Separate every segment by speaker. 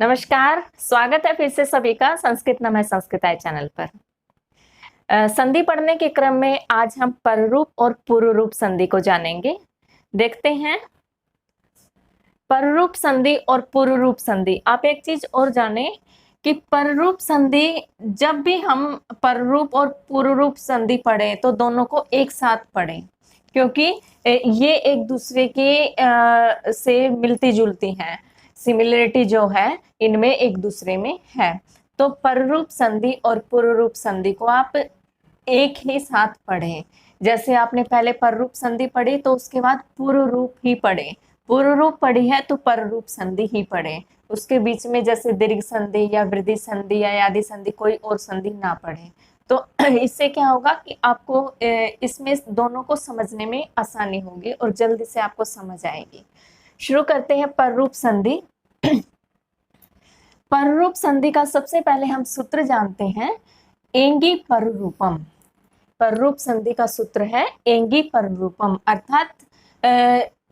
Speaker 1: नमस्कार, स्वागत है फिर से सभी का संस्कृत नमः संस्कृताय चैनल पर। संधि पढ़ने के क्रम में आज हम पररूप और पुरुरूप संधि को जानेंगे। देखते हैं पररूप संधि और पुरुरूप संधि। आप एक चीज और जाने कि पररूप संधि, जब भी हम पररूप और पुरुरूप संधि पढ़े तो दोनों को एक साथ पढ़ें, क्योंकि ये एक दूसरे के से मिलती जुलती हैं। सिमिलरिटी जो है इनमें एक दूसरे में है। तो पररूप संधि और पुरुरूप संधि को आप एक ही साथ पढ़ें। जैसे आपने पहले पररूप संधि पढ़ी तो उसके बाद पुरुरूप ही पढ़े, पुरुरूप पढ़ी है तो पररूप संधि ही पढ़े। उसके बीच में जैसे दीर्घ संधि या वृद्धि संधि या यादि संधि कोई और संधि ना पढ़े। तो इससे क्या होगा कि आपको इसमें दोनों को समझने में आसानी होगी और जल्दी से आपको समझ आएगी। शुरू करते हैं पररूप संधि। पररूप संधि का सबसे पहले हम सूत्र जानते हैं, एंगी पररूपम। पररूप संधि का सूत्र है एंगी पररूपम, अर्थात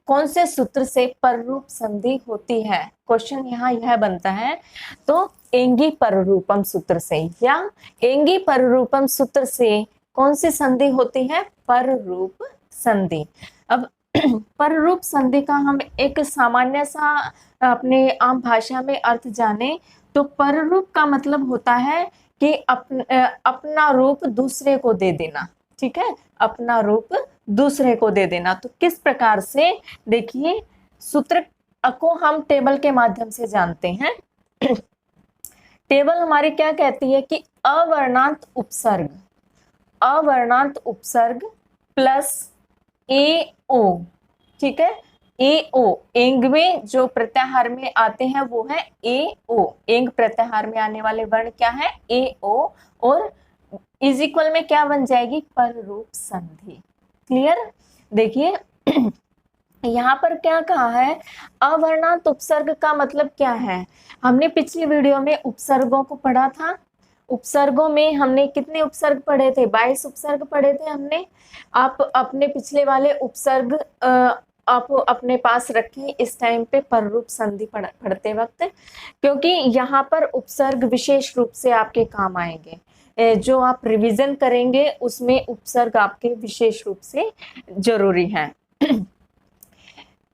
Speaker 1: कौन से सूत्र से पररूप संधि होती है। क्वेश्चन यहाँ यह बनता है, तो एंगी पररूपम सूत्र से या एंगी पररूपम सूत्र से कौन सी संधि होती है, पररूप संधि। अब पररूप संधि का हम एक सामान्य सा अपने आम भाषा में अर्थ जाने तो पररूप का मतलब होता है कि अपना रूप दूसरे को दे देना। ठीक है, अपना रूप दूसरे को दे देना। तो किस प्रकार से, देखिए सूत्र को हम टेबल के माध्यम से जानते हैं। टेबल हमारी क्या कहती है कि अवर्णांत उपसर्ग, अवर्णांत उपसर्ग प्लस ए ओ। ठीक है, ए ओ, एंग में जो प्रत्याहार में आते हैं वो है ए ओ। एंग प्रत्याहार में आने वाले वर्ण क्या है, ए ओ, और इज इक्वल में क्या बन जाएगी, पररूप संधि। क्लियर। देखिए यहाँ पर क्या कहा है, अवर्णांत उपसर्ग का मतलब क्या है। हमने पिछली वीडियो में उपसर्गों को पढ़ा था। उपसर्गों में हमने कितने उपसर्ग पढ़े थे, 22 उपसर्ग पढ़े थे हमने। आप अपने पिछले वाले उपसर्ग आप अपने पास रखें इस टाइम पे पररूप संधि पढ़ते वक्त, क्योंकि यहाँ पर उपसर्ग विशेष रूप से आपके काम आएंगे। जो आप रिवीजन करेंगे उसमें उपसर्ग आपके विशेष रूप से जरूरी है।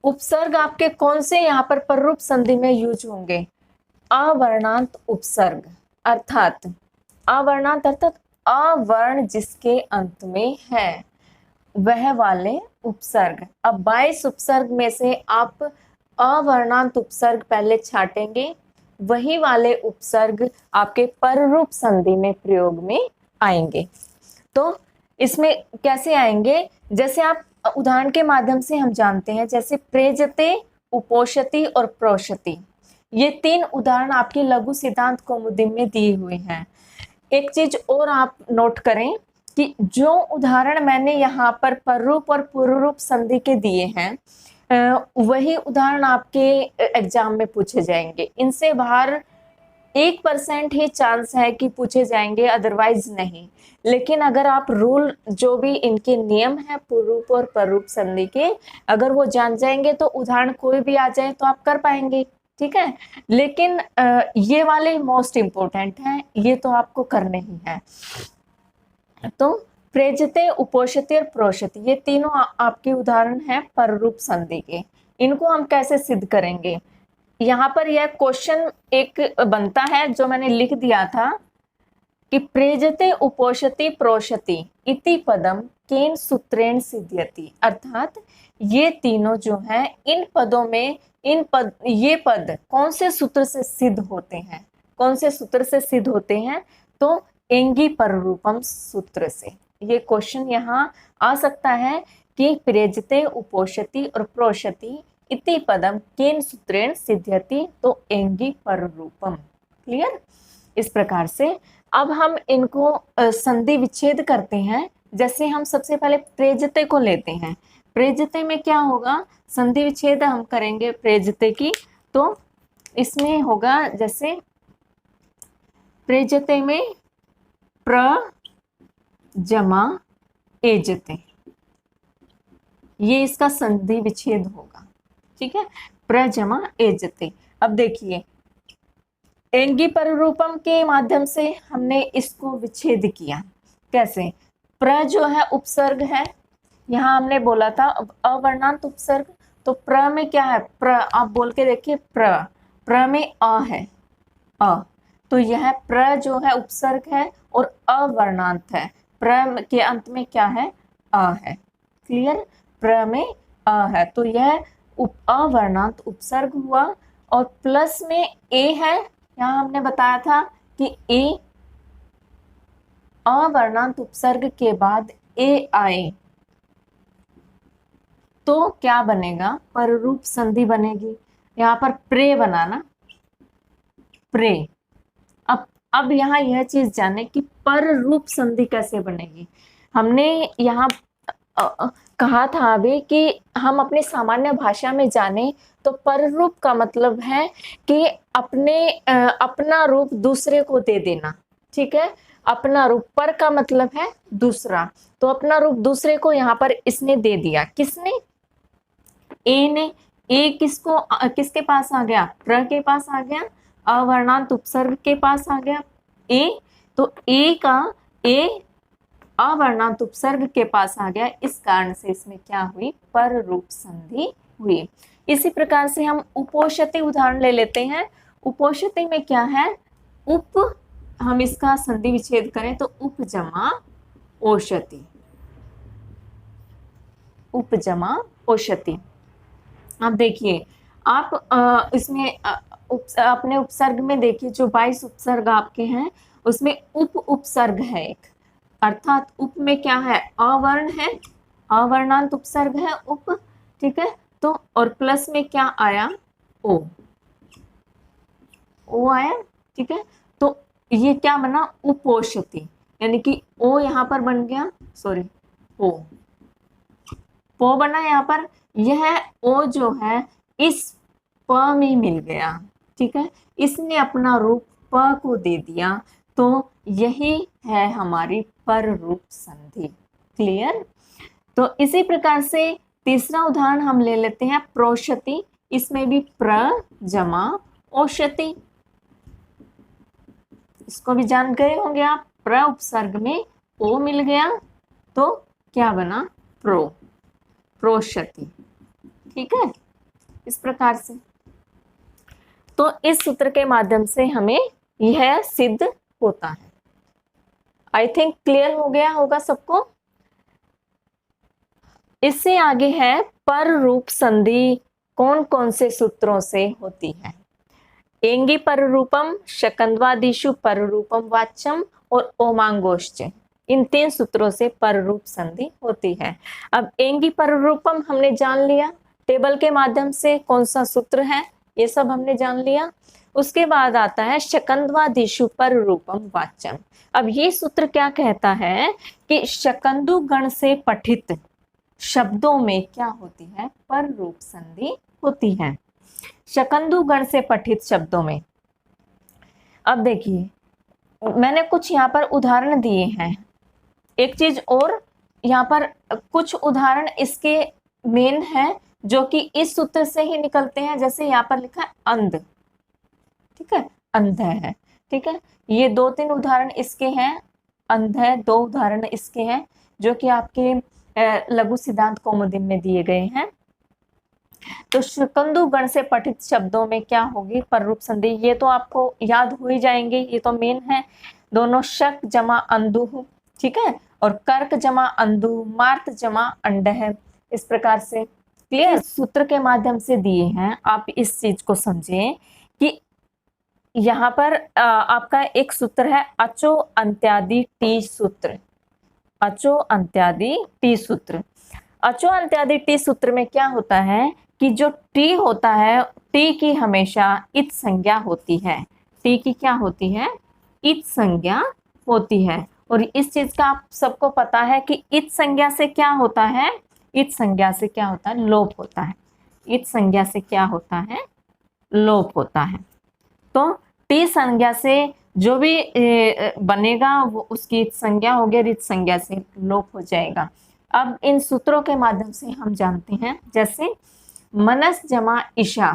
Speaker 1: उपसर्ग आपके कौन से यहाँ पर पररूप संधि में यूज होंगे, अवर्णांत उपसर्ग, अर्थात अवर्णांत अर्थात अवर्ण जिसके अंत में है वह वाले उपसर्ग। अब 22 उपसर्ग में से आप अवर्णांत उपसर्ग पहले छाटेंगे, वही वाले उपसर्ग आपके पररूप संधि में प्रयोग में आएंगे। तो इसमें कैसे आएंगे, जैसे आप उदाहरण के माध्यम से हम जानते हैं, जैसे प्रेजते, उपोषति और प्रोषति, ये 3 उदाहरण आपके लघु सिद्धांत कौमुदी में दिए हुए हैं। एक चीज और आप नोट करें कि जो उदाहरण मैंने यहाँ पर पररूप और पुरुरूप संधि के दिए हैं वही उदाहरण आपके एग्जाम में पूछे जाएंगे। इनसे बाहर 1% ही चांस है कि पूछे जाएंगे, अदरवाइज नहीं। लेकिन अगर आप रूल, जो भी इनके नियम है पुरुरूप और पररूप संधि के, अगर वो जान जाएंगे तो उदाहरण कोई भी आ जाए तो आप कर पाएंगे। ठीक है, लेकिन ये वाले मोस्ट इंपोर्टेंट हैं, ये तो आपको करने ही है। तो प्रेजते, उपोषति और प्रोषति, ये तीनों आपके उदाहरण हैं पररूप संधि के। इनको हम कैसे सिद्ध करेंगे, यहाँ पर यह क्वेश्चन एक बनता है जो मैंने लिख दिया था कि प्रेजते, उपोषति, प्रोषति इति पदम केन सूत्रेण सिद्ध्यति, अर्थात ये तीनों जो हैं इन पदों में, ये पद कौन से सूत्र से सिद्ध होते हैं, कौन से सूत्र से सिद्ध होते हैं, तो एंगी पररूपम सूत्र से। ये क्वेश्चन यहाँ आ सकता है कि प्रेजते, उपोषति और प्रोषति इति पदम केन सूत्रेण सिद्ध्यति, तो एंगी पररूपम। क्लियर। इस प्रकार से अब हम इनको संधि विच्छेद करते हैं। जैसे हम सबसे पहले प्रेजते को लेते हैं, प्रेजते में क्या होगा, संधि विच्छेद हम करेंगे प्रेजते की, तो इसमें होगा जैसे प्रेजते में प्र जमा एजते, ये इसका संधि विच्छेद होगा। ठीक है, प्र जमा एजते। अब देखिए एंगी पररूपम के माध्यम से हमने इसको विच्छेद किया। कैसे? प्र जो है उपसर्ग है, यहाँ हमने बोला था अवर्णांत उपसर्ग, तो प्र में क्या है? प्र, आप बोल के देखिए, प्र में अ है, अ, तो यह प्र जो है उपसर्ग है और अवर्णांत है। प्र के अंत में क्या है? अ है। क्लियर? प्र में अ है, तो यह अवर्णांत उपसर्ग हुआ। और प्लस में ए है, यहाँ हमने बताया था कि ए, अवर्णांत उपसर्ग के बाद ए आए तो क्या बनेगा? पररूप संधि बनेगी। यहाँ पर प्रे बनाना, प्रे। अब यहाँ यह चीज जाने कि पर रूप संधि कैसे बनेगी। हमने यहाँ कहा था अभी कि हम अपने सामान्य भाषा में जाने तो पर रूप का मतलब है कि अपना रूप दूसरे को दे देना। ठीक है, अपना रूप। पर का मतलब है दूसरा, तो अपना रूप दूसरे को यहाँ पर इसने दे दिया। किसने? ए ने। ए किसके पास आ गया? प्र के पास आ गया, अवर्णांत उपसर्ग के पास आ गया ए, तो ए अवर्णांत उपसर्ग के पास आ गया, इस कारण से इसमें क्या हुई? पर रूप संधि हुई। इसी प्रकार से हम उपोषिति उदाहरण ले लेते हैं। उपोषिति में क्या है? हम इसका संधि विच्छेद करें तो उप जमा ओषति, उप जमा ओषति। आप देखिए, आप इसमें अपने उपसर्ग में देखिए, जो 22 उपसर्ग आपके हैं उसमें उपसर्ग है एक, अर्थात उप में क्या है? अवर्ण है, अवर्णांत उपसर्ग है उप। ठीक है, तो और प्लस में क्या आया? ओ आया। ठीक है, तो ये क्या बना? उपोषिति, यानी कि ओ यहाँ पर बन गया, सॉरी पो बना यहाँ पर। यह ओ जो है इस प में मिल गया। ठीक है, इसने अपना रूप प को दे दिया, तो यही है हमारी पर रूप संधि। क्लियर? तो इसी प्रकार से तीसरा उदाहरण हम ले लेते हैं, प्रोषति। इसमें भी प्र जमा ओषति, इसको भी जान गए होंगे आप। प्र उपसर्ग में ओ मिल गया तो क्या बना? प्रोषति। ठीक है, इस प्रकार से। तो इस सूत्र के माध्यम से हमें यह सिद्ध होता है। आई थिंक क्लियर हो गया होगा सबको। इससे आगे है पर रूप संधि कौन कौन से सूत्रों से होती है। एंगी पर रूपम, शकंद्वादिशु पर रूपम वाच्यम और ओमांगोश्च, इन 3 सूत्रों से पर रूप संधि होती है। अब एंगी पर रूपम हमने जान लिया, टेबल के माध्यम से कौन सा सूत्र है ये सब हमने जान लिया। उसके बाद आता है शकंद्वादिशु पर रूपम वाच्यम। अब ये सूत्र क्या कहता है कि शकंदु गण से पठित शब्दों में क्या होती है? पर रूप संधि होती है। शकंदु गण से पठित शब्दों में, अब देखिए मैंने कुछ यहाँ पर उदाहरण दिए हैं। एक चीज और, यहाँ पर कुछ उदाहरण इसके मेन है जो कि इस सूत्र से ही निकलते हैं। जैसे यहाँ पर लिखा है अंध, ठीक है, अंध है। ठीक है, ये 2-3 उदाहरण इसके हैं, अंध है, 2 उदाहरण इसके हैं जो कि आपके लघु सिद्धांत कौमुदी में दिए गए हैं। तो शकंदु गण से पठित शब्दों में क्या होगी? पर रूप संधि। ये तो आपको याद हो ही जाएंगे, ये तो मेन है दोनों। शक जमा अंधु, ठीक है, और कर्क जमा अंधु, मार्त जमा अंड है, इस प्रकार से। क्लियर? सूत्र के माध्यम से दिए हैं, आप इस चीज को समझें कि यहाँ पर आपका एक सूत्र है अचो अंत्यादि टी सूत्र। अचो अंत्यादि टी सूत्र। अचो अंत्यादि टी सूत्र में क्या होता है कि जो टी होता है, टी की हमेशा इत संज्ञा होती है। टी की क्या होती है? इत संज्ञा होती है। और इस चीज का आप सबको पता है कि इत संज्ञा से क्या होता है? इत संज्ञा से क्या होता है? लोप होता है। इत संज्ञा से क्या होता है? लोप होता है। तो टी संज्ञा से जो भी बनेगा वो उसकी इत संज्ञा होगी, इत संज्ञा से लोप हो जाएगा। अब इन सूत्रों के माध्यम से हम जानते हैं, जैसे मनस जमा ईशा।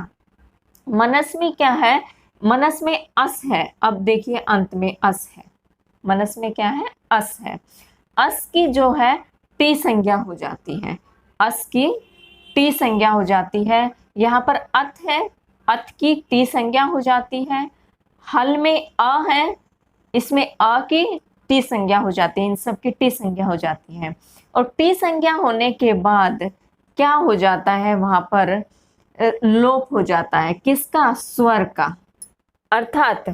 Speaker 1: मनस में क्या है? मनस में अस है, अब देखिए अंत में अस है, मनस में क्या है, अस है। अस की जो है टी संज्ञा हो जाती है, अस की टी संज्ञा हो जाती है। यहाँ पर अत है, अत की टी संज्ञा हो जाती है। हल में अ है, इसमें अ की टी संज्ञा हो जाती है, इन सब की टी संज्ञा हो जाती है। और टी संज्ञा होने के बाद क्या हो जाता है, वहां पर लोप हो जाता है, किसका, स्वर का। अर्थात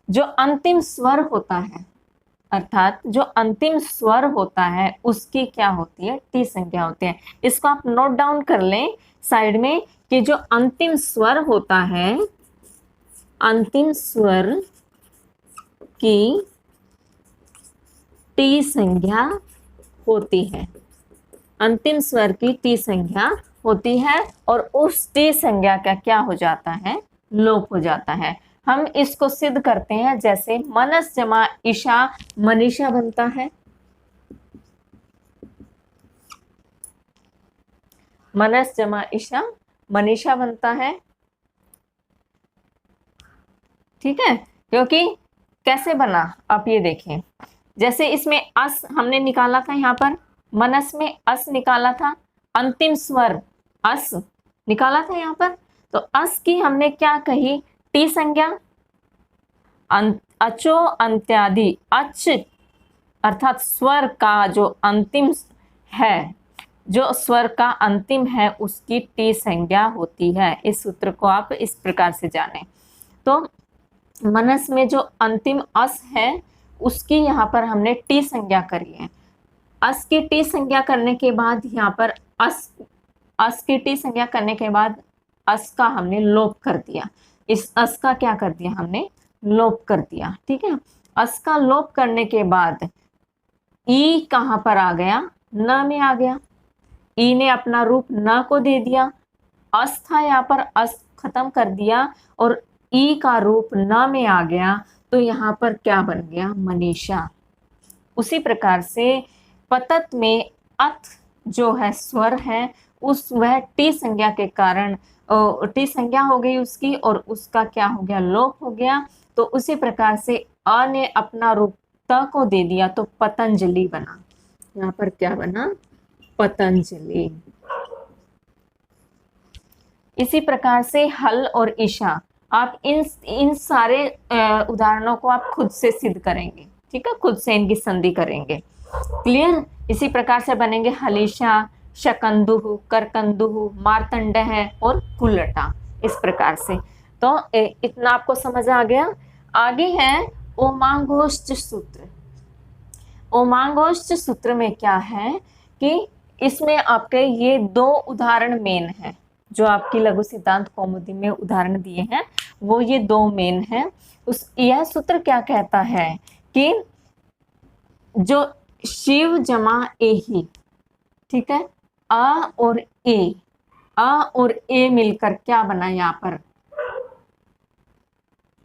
Speaker 1: जो अंतिम स्वर होता है, अर्थात जो अंतिम स्वर होता है उसकी क्या होती है, टी संज्ञा होती है। इसको आप नोट डाउन कर लें साइड में कि जो अंतिम स्वर होता है, अंतिम स्वर की टी संज्ञा होती है, अंतिम स्वर की टी संज्ञा होती है, और उस टी संज्ञा का क्या हो जाता है, लोप हो जाता है। हम इसको सिद्ध करते हैं, जैसे मनस जमा ईशा मनीषा बनता है, मनस जमा ईशा मनीषा बनता है, ठीक है। क्योंकि कैसे बना आप ये देखें, जैसे इसमें अस हमने निकाला था, यहाँ पर मनस में अस निकाला था, अंतिम स्वर अस निकाला था यहाँ पर, तो अस की हमने क्या कही, टी संज्ञा, अचो अंत्यादि, अच अर्थात स्वर का जो अंतिम है, जो स्वर का अंतिम है उसकी टी संज्ञा होती है। इस सूत्र को आप इस प्रकार से जानें। तो मनस में जो अंतिम अस है उसकी यहाँ पर हमने टी संज्ञा करी है। अस की टी संज्ञा करने के बाद यहाँ पर अस की टी संज्ञा करने के बाद अस का हमने लोप कर दिया, इस अस का क्या कर दिया, हमने लोप कर दिया, ठीक है। अस का लोप करने के बाद ई कहाँ पर आ गया, न में आ गया, ई ने अपना रूप न को दे दिया, अस था यहाँ पर, अस खत्म कर दिया और ई का रूप न में आ गया, तो यहाँ पर क्या बन गया, मनीषा। उसी प्रकार से पतत में अथ जो है स्वर है, उस वह टी संज्ञा के कारण टी संज्ञा हो गई उसकी, और उसका क्या हो गया, लोप हो गया। तो उसी प्रकार से अ ने अपना रूप त को दे दिया, तो पतंजलि बना। यहाँ पर क्या बना, पतंजलि। इसी प्रकार से हल और ईशा, आप इन सारे उदाहरणों को आप खुद से सिद्ध करेंगे, ठीक है, खुद से इनकी संधि करेंगे, क्लियर। इसी प्रकार से बनेंगे हलीशा, शकंदुह, करकंदुह, मार्तंडह और कुलटा, इस प्रकार से। तो इतना आपको समझ आ गया। आगे है ओमांगोष्ठ सूत्र। ओमांगोष्ठ सूत्र में क्या है कि इसमें आपके ये दो उदाहरण मेन हैं, जो आपकी लघु सिद्धांत कौमुदी में उदाहरण दिए हैं वो ये दो मेन हैं। यह सूत्र क्या कहता है कि जो शिव जमा ए ही, ठीक है, अ और ए मिलकर क्या बना यहाँ पर,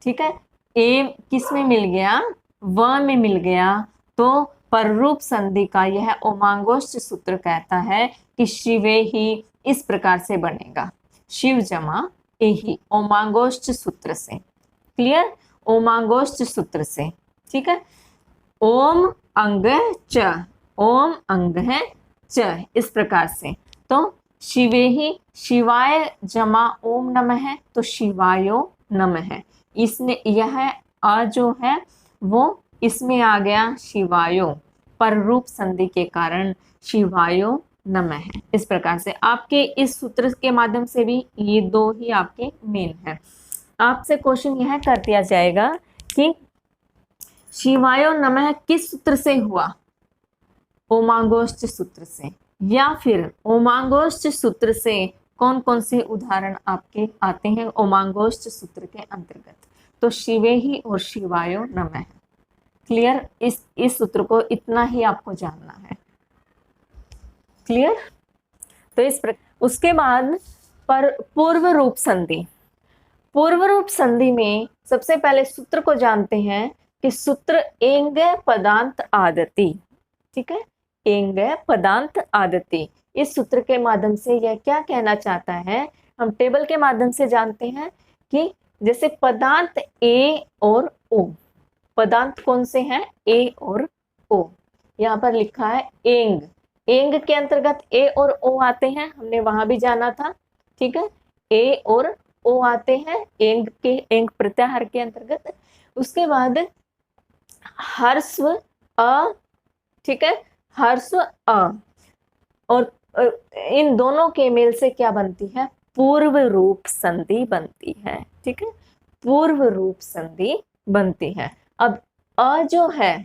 Speaker 1: ठीक है, ए किस में मिल गया, व में मिल गया, तो पररूप संधि का यह ओमांगोष्ठ सूत्र कहता है कि शिवे ही इस प्रकार से बनेगा, शिव जमा ए ही, ओमांगोष्ठ सूत्र से, क्लियर, ओमांगोष्ठ सूत्र से, ठीक है। ओम अंग च, ओम अंग है च, इस प्रकार से। तो शिवे ही, शिवाय जमा ओम नमः है, तो शिवायो नमः है। इसने यह अ जो है वो इसमें आ गया शिवायो, पर रूप संधि के कारण शिवायो नमः है। इस प्रकार से आपके इस सूत्र के माध्यम से भी ये दो ही आपके मेन है। आपसे क्वेश्चन यह कर दिया जाएगा कि शिवायो नमः किस सूत्र से हुआ, ओमांगोष्ठ सूत्र से, या फिर ओमांगोष्ठ सूत्र से कौन कौन से उदाहरण आपके आते हैं ओमांगोष्ठ सूत्र के अंतर्गत, तो शिवे ही और शिवायो नमः। क्लियर, इस सूत्र को इतना ही आपको जानना है, क्लियर। तो इस उसके बाद पर पूर्व रूप संधि। पूर्व रूप संधि में सबसे पहले सूत्र को जानते हैं कि सूत्र एंग पदांत आदति, ठीक है, एंग पदांत आदति। इस सूत्र के माध्यम से यह क्या कहना चाहता है, हम टेबल के माध्यम से जानते हैं कि जैसे पदांत ए और ओ, पदांत कौन से हैं, ए और ओ। यहाँ पर लिखा है एंग, एंग के अंतर्गत ए और ओ आते हैं, हमने वहां भी जाना था, ठीक है, ए और ओ आते हैं एंग के, एंग प्रत्याहार के अंतर्गत। उसके बाद हर्स्व अ, ठीक है, हर्स्व अ, और इन दोनों के मेल से क्या बनती है, पूर्व रूप संधि बनती है, ठीक है, पूर्व रूप संधि बनती है। अब अ जो है,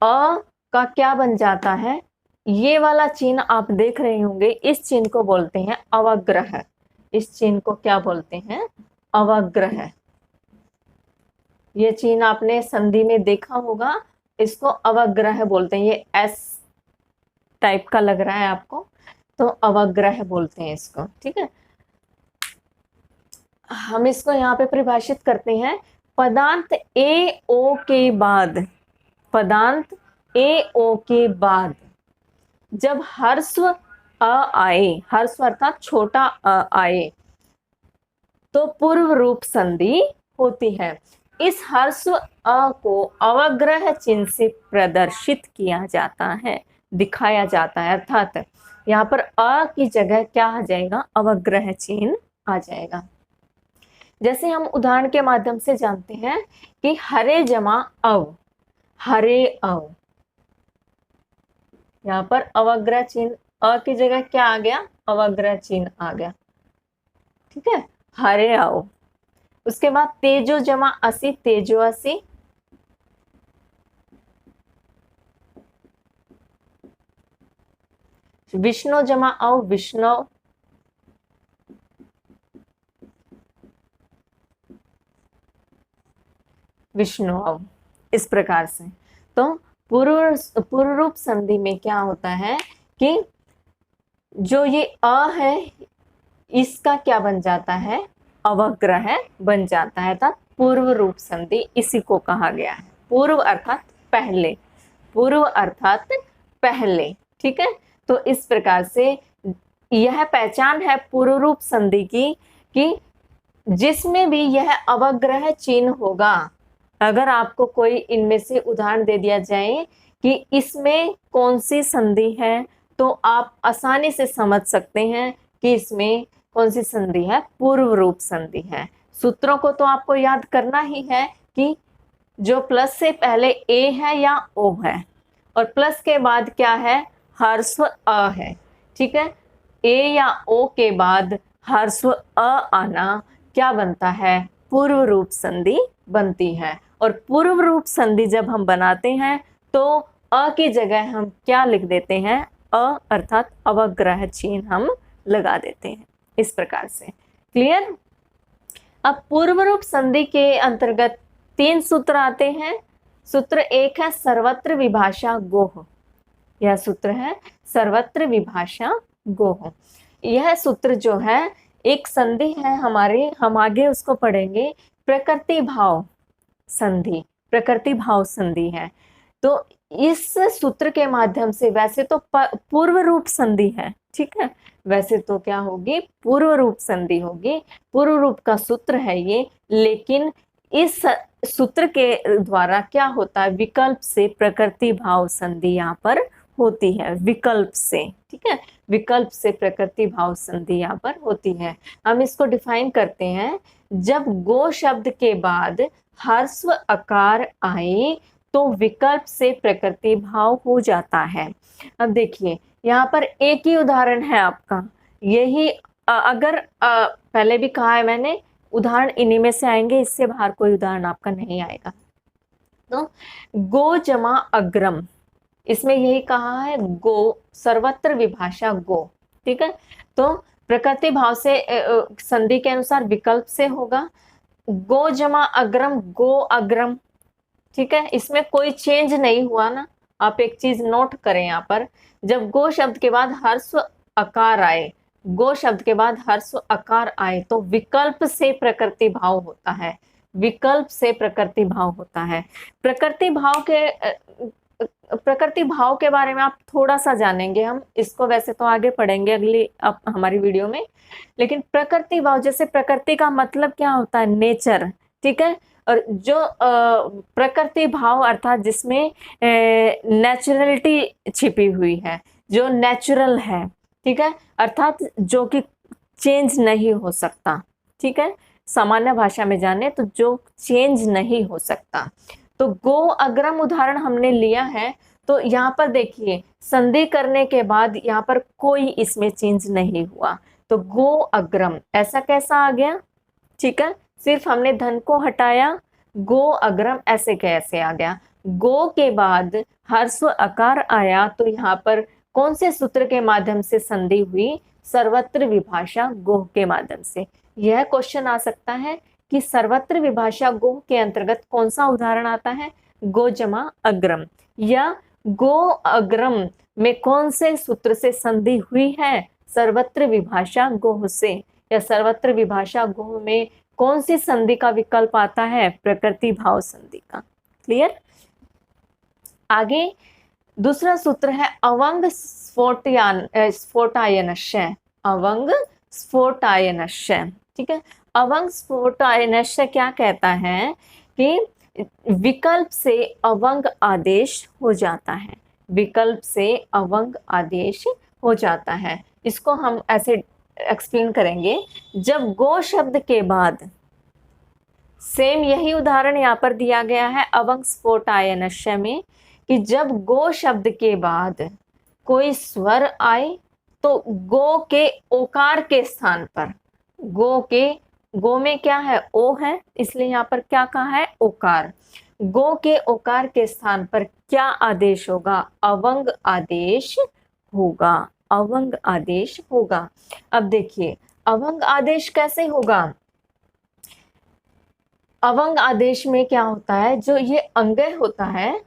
Speaker 1: अ का क्या बन जाता है, ये वाला चिन्ह आप देख रहे होंगे, इस चिन्ह को बोलते हैं अवग्रह, इस चिन्ह को क्या बोलते हैं, अवग्रह। ये चिन्ह आपने संधि में देखा होगा, इसको अवग्रह बोलते हैं, ये एस टाइप का लग रहा है आपको, तो अवग्रह बोलते हैं इसको, ठीक है। हम इसको यहाँ पे परिभाषित करते हैं, पदांत ए ओ के बाद, पदांत ए ओ के बाद जब ह्रस्व अ आए, ह्रस्व अर्थात छोटा अ आए, तो पूर्व रूप संधि होती है। इस ह्रस्व अ को अवग्रह चिन्ह से प्रदर्शित किया जाता है, दिखाया जाता है, अर्थात यहाँ पर अ की जगह क्या आ जाएगा, अवग्रह चिन्ह आ जाएगा। जैसे हम उदाहरण के माध्यम से जानते हैं कि हरे जमा अव, हरे अव, यहाँ पर अवग्रह चिन्ह, अ की जगह क्या आ गया, अवग्रह चिन्ह आ गया, ठीक है, हरे अव। उसके बाद तेजो जमा असी, तेजो असी, विष्णु जमा अव, विष्णु, विष्णु अव, इस प्रकार से। तो पूर्व रूप संधि में क्या होता है कि जो ये अ है, इसका क्या बन जाता है, अवग्रह बन जाता है, अर्थात पूर्व रूप संधि इसी को कहा गया है। पूर्व अर्थात पहले, पूर्व अर्थात पहले, ठीक है। तो इस प्रकार से यह पहचान है पूर्व रूप संधि की कि जिसमें भी यह अवग्रह चिन्ह होगा, अगर आपको कोई इनमें से उदाहरण दे दिया जाए कि इसमें कौन सी संधि है, तो आप आसानी से समझ सकते हैं कि इसमें कौन सी संधि है, पूर्व रूप संधि है। सूत्रों को तो आपको याद करना ही है कि जो प्लस से पहले ए है या ओ है, और प्लस के बाद क्या है, ह्रस्व अ है, ठीक है। ए या ओ के बाद ह्रस्व अ आना क्या बनता है, पूर्व रूप संधि बनती है। और पूर्व रूप संधि जब हम बनाते हैं तो अ की जगह हम क्या लिख देते हैं, अ अर्थात अवग्रह चिन्ह हम लगा देते हैं, इस प्रकार से। क्लियर। अब पूर्व रूप संधि के अंतर्गत 3 सूत्र आते हैं। सूत्र 1 है सर्वत्र विभाषा गोह, यह सूत्र है सर्वत्र विभाषा गोह। यह सूत्र जो है एक संधि है हमारे, हम आगे उसको पढ़ेंगे, प्रकृति भाव संधि, प्रकृति भाव संधि है। तो इस सूत्र के माध्यम से, वैसे तो पूर्व रूप संधि है, ठीक है, वैसे तो क्या होगी, पूर्व रूप संधि होगी, पूर्व रूप का सूत्र है ये, लेकिन इस सूत्र के द्वारा क्या होता है, विकल्प से प्रकृति भाव संधि यहाँ पर होती है, विकल्प से, ठीक है, विकल्प से प्रकृति भाव संधि यहाँ पर होती है। हम इसको डिफाइन करते हैं, जब गो शब्द के बाद ह्रस्व अकार आए तो विकल्प से प्रकृति भाव हो जाता है। अब देखिए यहाँ पर एक ही उदाहरण है आपका, यही अगर पहले भी कहा है मैंने, उदाहरण इन्हीं में से आएंगे, इससे बाहर कोई उदाहरण आपका नहीं आएगा। तो गो जमा अग्रम, इसमें यही कहा है, गो सर्वत्र विभाषा गो, ठीक है। तो प्रकृति भाव से संधि के अनुसार विकल्प से होगा, गो जमा अग्रम, गो अग्रम, ठीक है, इसमें कोई चेंज नहीं हुआ ना। आप एक चीज नोट करें यहाँ पर, जब गो शब्द के बाद ह्रस्व अकार आए, गो शब्द के बाद ह्रस्व अकार आए तो विकल्प से प्रकृति भाव होता है, विकल्प से प्रकृति भाव होता है। प्रकृति भाव के प्रकृति भाव के बारे में आप थोड़ा सा जानेंगे, हम इसको वैसे तो आगे पढ़ेंगे अगली अब हमारी वीडियो में, लेकिन प्रकृति भाव, जैसे प्रकृति का मतलब क्या होता है, नेचर, ठीक है। और जो प्रकृति भाव अर्थात जिसमें नेचुरलिटी छिपी हुई है, जो नेचुरल है, ठीक है, अर्थात जो कि चेंज नहीं हो सकता, ठीक है, सामान्य भाषा में जाने तो जो चेंज नहीं हो सकता। तो गो अग्रम उदाहरण हमने लिया है, तो यहाँ पर देखिए संधि करने के बाद यहाँ पर कोई इसमें चेंज नहीं हुआ, तो गो अग्रम ऐसा कैसा आ गया, ठीक है, सिर्फ हमने धन को हटाया, गो अग्रम ऐसे कैसे आ गया। गो के बाद ह्रस्व अकार आया, तो यहाँ पर कौन से सूत्र के माध्यम से संधि हुई, सर्वत्र विभाषा गोह के माध्यम से। यह क्वेश्चन आ सकता है कि सर्वत्र विभाषा गोह के अंतर्गत कौन सा उदाहरण आता है, गो जमा अग्रम, या गो अग्रम में कौन से सूत्र से संधि हुई है, सर्वत्र विभाषा गोह से, या सर्वत्र विभाषा गोह में कौन सी संधि का विकल्प आता है, प्रकृति भाव संधि का। क्लियर। आगे दूसरा सूत्र है अवंग स्फोटायनश्य, अवंग स्फोटायनश्य, ठीक है। अवंग स्फोटायनश्य क्या कहता है कि विकल्प से अवंग आदेश हो जाता है, विकल्प से अवंग आदेश हो जाता है। इसको हम ऐसे एक्सप्लेन करेंगे, जब गो शब्द के बाद, सेम यही उदाहरण यहाँ पर दिया गया है अवंग स्फोटायनश्य में, कि जब गो शब्द के बाद कोई स्वर आए तो गो के ओकार के स्थान पर, गो में क्या है, ओ है, इसलिए यहाँ पर क्या कहा है, ओकार, गो के ओकार के स्थान पर क्या आदेश होगा, अवंग आदेश होगा, अवंग आदेश होगा। अब देखिए अवंग आदेश कैसे होगा, अवंग आदेश में क्या होता है, जो ये अंगय होता है,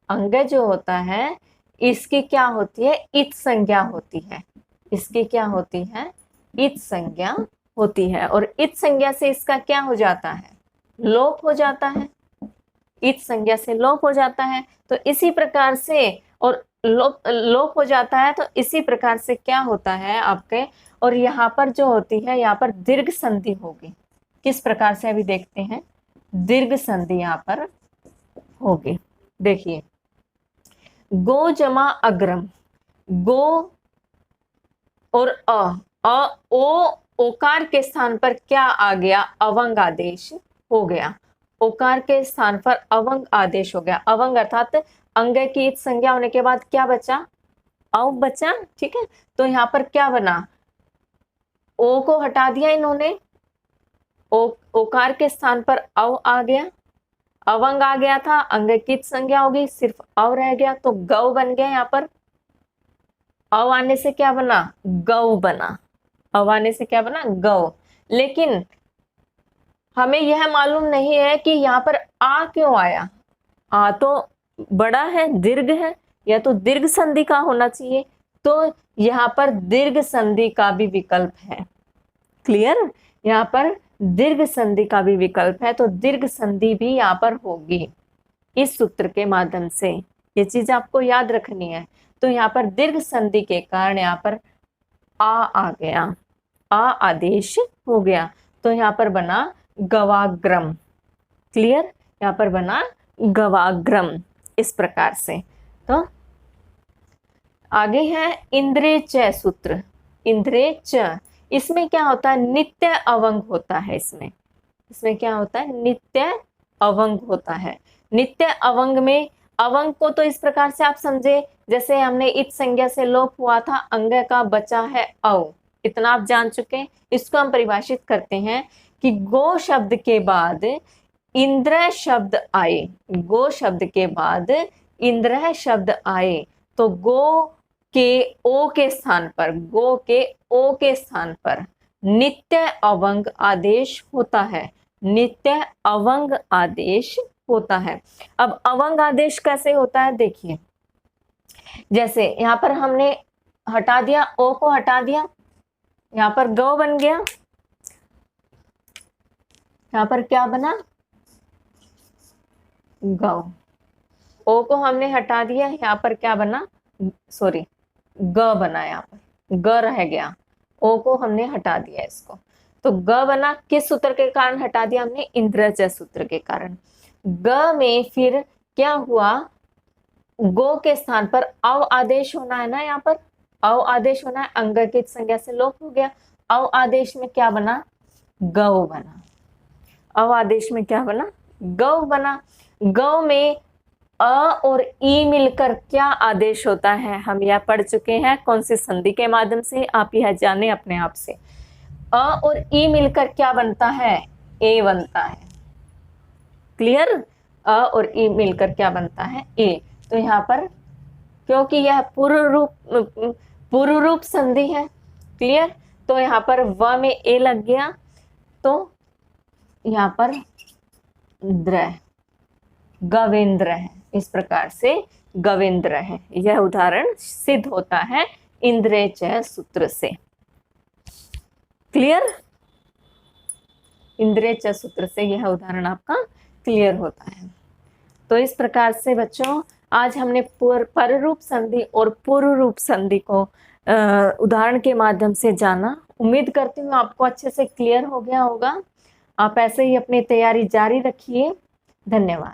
Speaker 1: अंगय जो होता है इसकी क्या होती है, इत संज्ञा होती है, इसकी क्या होती है, इत संज्ञा होती है, और इत संज्ञा से इसका क्या हो जाता है, लोप हो जाता है, इत संज्ञा से लोप हो जाता है। तो इसी प्रकार से, और लोप हो जाता है, तो इसी प्रकार से क्या होता है आपके, और यहाँ पर जो होती है, यहाँ पर दीर्घ संधि होगी, किस प्रकार से अभी देखते हैं, दीर्घ संधि यहाँ पर होगी। देखिए गो जमा अग्रम, गो और ओकार के स्थान पर क्या आ गया, अवंग आदेश हो गया, ओकार के स्थान पर अवंग आदेश हो गया। अवंग अर्थात अंग की इत संज्ञा होने के बाद क्या बचा, अव बचा, ठीक है। तो यहाँ पर क्या बना, ओ को हटा दिया इन्होंने, ओकार के स्थान पर अव आ गया, अवंग आ गया था, अंग की संज्ञा होगी, सिर्फ अव रह गया, तो गौ बन गया। यहाँ पर अव आने से क्या बना, गौ बना, अव आने से क्या बना, गौ। लेकिन हमें यह मालूम नहीं है कि यहाँ पर आ क्यों आया, आ तो बड़ा है, दीर्घ है, या तो दीर्घ संधि का होना चाहिए, तो यहाँ पर दीर्घ संधि का भी विकल्प है। क्लियर, यहाँ पर दीर्घ संधि का भी विकल्प है, तो दीर्घ संधि भी यहाँ पर होगी इस सूत्र के माध्यम से, ये चीज आपको याद रखनी है। तो यहाँ पर दीर्घ संधि के कारण यहाँ पर आ गया, आ आदेश हो गया, तो यहाँ पर बना गवाग्रम। क्लियर, यहाँ पर बना गवाग्रम, इस प्रकार से। तो आगे है इंद्रे च सूत्र, इंद्रे च, इसमें क्या होता है, नित्य अवंग होता है, इसमें क्या होता है, नित्य अवंग होता है। नित्य अवंग में अवंग को तो इस प्रकार से आप समझे, जैसे हमने इत संज्ञा से लोप हुआ था, अंग का बचा है अव, इतना आप जान चुके हैं। इसको हम परिभाषित करते हैं कि गो शब्द के बाद इंद्र शब्द आए, गो शब्द के बाद इंद्र शब्द आए, तो गो के ओ के स्थान पर, गो के ओ के स्थान पर नित्य अवंग आदेश होता है, नित्य अवंग आदेश होता है। अब अवंग आदेश कैसे होता है, देखिए जैसे यहाँ पर हमने हटा दिया, ओ को हटा दिया, यहाँ पर गौ बन गया, यहाँ पर क्या बना, गौ। ओ को हमने हटा दिया, यहाँ पर क्या बना, सॉरी ग बना, यहाँ पर ग रह गया, ओ को हमने हटा दिया इसको, तो ग बना। किस सूत्र के कारण हटा दिया हमने, इंद्रज सूत्र के कारण। ग में फिर क्या हुआ, गो के स्थान पर अव आदेश होना है ना, यहाँ पर अव आदेश होना है, अंग की संज्ञा से लोप हो गया। अव आदेश में क्या बना, गौ बना। अव आदेश में क्या बना, गौ बना। गौ में अ और ई मिलकर क्या आदेश होता है, हम यह पढ़ चुके हैं कौन सी संधि के माध्यम से, आप यह जाने अपने आप से। अ और ई मिलकर क्या बनता है, ए बनता है। क्लियर, अ और ई मिलकर क्या बनता है, ए। तो यहाँ पर क्योंकि यह पूर्व रूप संधि है, क्लियर, तो यहाँ पर व में ए लग गया, तो यहाँ पर द्र, गवेंद्र है, इस प्रकार से गवेंद्र है। यह उदाहरण सिद्ध होता है इंद्रे च सूत्र से। क्लियर, इंद्रे च सूत्र से यह उदाहरण आपका क्लियर होता है। तो इस प्रकार से बच्चों आज हमने पररूप संधि और पूर्व रूप संधि को उदाहरण के माध्यम से जाना। उम्मीद करती हूँ आपको अच्छे से क्लियर हो गया होगा। आप ऐसे ही अपनी तैयारी जारी रखिए। धन्यवाद।